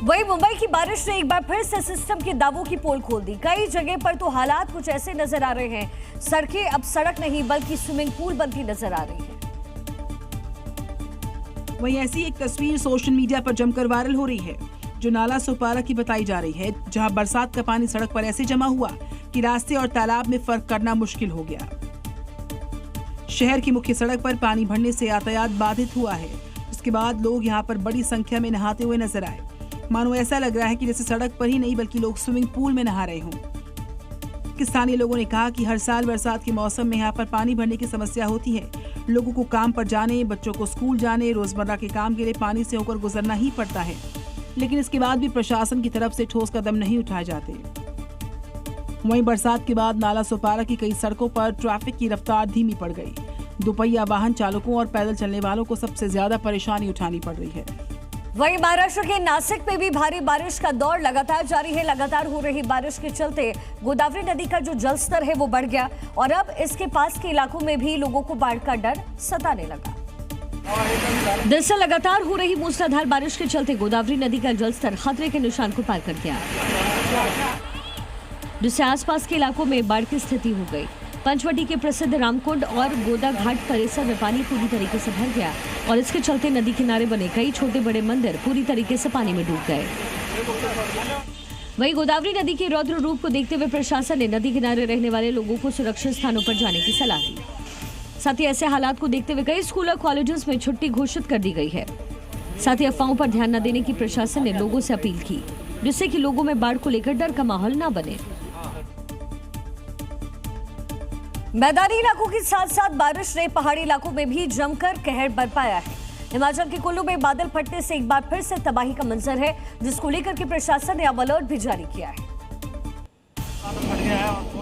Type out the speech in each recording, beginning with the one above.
वहीं मुंबई की बारिश ने एक बार फिर से सिस्टम के दावों की पोल खोल दी। कई जगह पर तो हालात कुछ ऐसे नजर आ रहे हैं, सड़कें अब सड़क नहीं बल्कि स्विमिंग पूल बनती नजर आ रही है। वहीं ऐसी एक तस्वीर सोशल मीडिया पर जमकर वायरल हो रही है, जो नाला सोपारा की बताई जा रही है, जहां बरसात का पानी सड़क पर ऐसे जमा हुआ कि रास्ते और तालाब में फर्क करना मुश्किल हो गया। शहर की मुख्य सड़क पर पानी भरने से यातायात बाधित हुआ है। उसके बाद लोग यहां पर बड़ी संख्या में नहाते हुए नजर आए। मानो ऐसा लग रहा है कि जैसे सड़क पर ही नहीं बल्कि लोग स्विमिंग पूल में नहा रहे हों। स्थानीय लोगों ने कहा कि हर साल बरसात के मौसम में यहाँ पर पानी भरने की समस्या होती है। लोगों को काम पर जाने, बच्चों को स्कूल जाने, रोजमर्रा के काम के लिए पानी से होकर गुजरना ही पड़ता है, लेकिन इसके बाद भी प्रशासन की तरफ से ठोस कदम नहीं उठाए जाते। वहीं बरसात के बाद नाला सोपारा की कई सड़कों पर ट्रैफिक की रफ्तार धीमी पड़ गई। दोपहिया वाहन चालकों और पैदल चलने वालों को सबसे ज्यादा परेशानी उठानी पड़ रही है। वहीं महाराष्ट्र के नासिक में भी भारी बारिश का दौर लगातार जारी है। लगातार हो रही बारिश के चलते गोदावरी नदी का जो जलस्तर है वो बढ़ गया और अब इसके पास के इलाकों में भी लोगों को बाढ़ का डर सताने लगा। दरअसल लगातार हो रही मूसलाधार बारिश के चलते गोदावरी नदी का जलस्तर खतरे के निशान को पार कर गया, जिससे आसपास के इलाकों में बाढ़ की स्थिति हो गई। पंचवटी के प्रसिद्ध रामकुंड और गोदा घाट परिसर में पानी पूरी तरीके से भर गया और इसके चलते नदी किनारे बने कई छोटे बड़े मंदिर पूरी तरीके से पानी में डूब गए। वहीं गोदावरी नदी के रौद्र रूप को देखते हुए प्रशासन ने नदी किनारे रहने वाले लोगों को सुरक्षित स्थानों पर जाने की सलाह दी। साथ ही ऐसे हालात को देखते हुए कई स्कूल और कॉलेजेस में छुट्टी घोषित कर दी गई है। साथ ही अफवाहों पर ध्यान न देने की प्रशासन ने लोगों से अपील की, जिससे कि लोगों में बाढ़ को लेकर डर का माहौल न बने। मैदानी इलाकों के साथ साथ बारिश ने पहाड़ी इलाकों में भी जमकर कहर बरपाया है। हिमाचल के कुल्लू में बादल फटने से एक बार फिर से तबाही का मंजर है, जिसको लेकर के प्रशासन ने अब अलर्ट भी जारी किया है।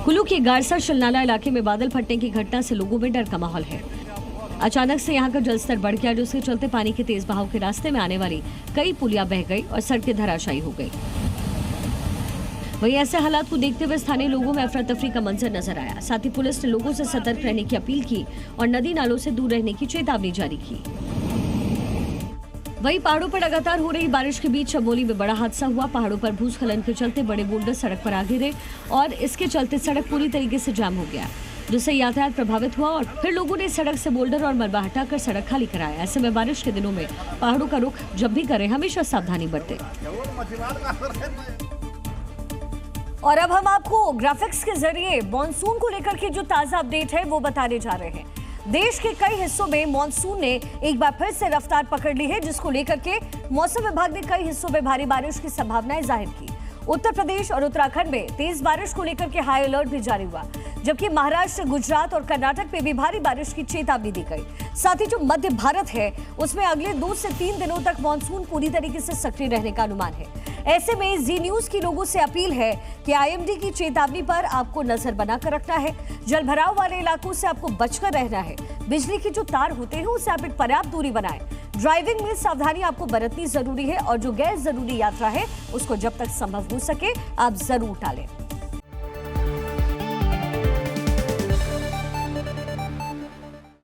कुल्लू के गारसा शलनाला इलाके में बादल फटने की घटना से लोगों में डर का माहौल है। अचानक से यहां का जलस्तर बढ़ गया, जिसके चलते पानी के तेज बहाव के रास्ते में आने वाली कई पुलियां बह गई और सड़कें धराशायी हो गई। वहीं ऐसे हालात को देखते हुए स्थानीय लोगों में अफरा तफरी का मंजर नजर आया। साथ ही पुलिस ने लोगों से सतर्क रहने की अपील की और नदी नालों से दूर रहने की चेतावनी जारी की। वहीं पहाड़ों पर लगातार हो रही बारिश के बीच चमोली में बड़ा हादसा हुआ। पहाड़ों पर भूस्खलन के चलते बड़े बोल्डर सड़क पर आ गिरे और इसके चलते सड़क पूरी तरीके से जाम हो गया, जिससे यातायात प्रभावित हुआ और फिर लोगों ने सड़क से बोल्डर और मलबा हटाकर सड़क खाली कराया। ऐसे में बारिश के दिनों में पहाड़ों का रुख जब भी करें हमेशा सावधानी बरतें। और अब हम आपको ग्राफिक्स के जरिए मॉनसून को लेकर के जो ताजा अपडेट है वो बताने जा रहे हैं। देश के कई हिस्सों में मॉनसून ने एक बार फिर से रफ्तार पकड़ ली है, जिसको लेकर के मौसम विभाग ने कई हिस्सों में भारी बारिश की संभावनाएं जाहिर की। उत्तर प्रदेश और उत्तराखंड में तेज बारिश को लेकर के हाई अलर्ट भी जारी हुआ, जबकि महाराष्ट्र, गुजरात और कर्नाटक में भी भारी बारिश की चेतावनी दी गई। साथ ही जो मध्य भारत है उसमें अगले 2 से 3 दिनों तक मॉनसून पूरी तरीके से सक्रिय रहने का अनुमान है। ऐसे में जी न्यूज की लोगों से अपील है कि आईएमडी की चेतावनी पर आपको नजर बनाकर रखना है। जल भराव वाले इलाकों से आपको बचकर रहना है। बिजली के जो तार होते हैं उससे आप एक पर्याप्त दूरी बनाएं। ड्राइविंग में सावधानी आपको बरतनी जरूरी है और जो गैर जरूरी यात्रा है उसको जब तक संभव हो सके आप जरूर टालें।